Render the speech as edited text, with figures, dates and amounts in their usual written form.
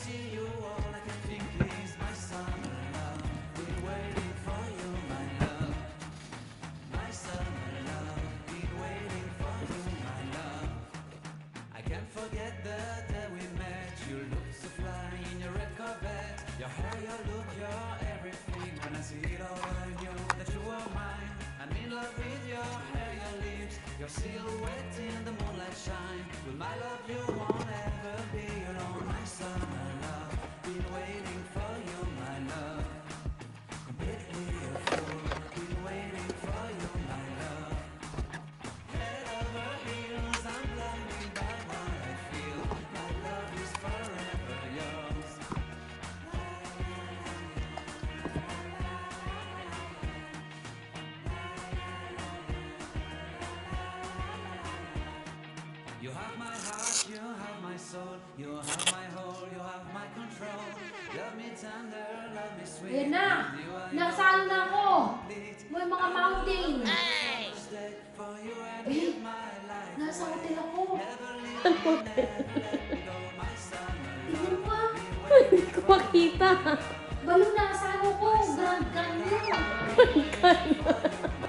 see you, all I can think is my summer love. Been waiting for you, my love. My summer love. Been waiting for you, my love. I can't forget the day we met. You look so fly in your red Corvette. Your hair, your look, your everything. When I see it all, I knew that you were mine. I'm in love with your hair, your lips, your silhouette in the moonlight shine. With my love, you won't ever be alone. My summer love, been waiting for you, my love. Completely a fool, been waiting for you, my love. Head over heels, I'm blinded by what I feel. My love is forever yours. You have my heart, you have my soul, you have my whole, you have my control. Love me tender, love me sweet. Ayan na! With you I Nasaan na ako? complete. May mga mountain. Stay for you and Eh, give my life nasa away. hotel ako. Never leave me, never let me go. My summer Tingnan mo ah. Hindi ko makita. Balong nasa ano ko? Grand Canyon. Kaya.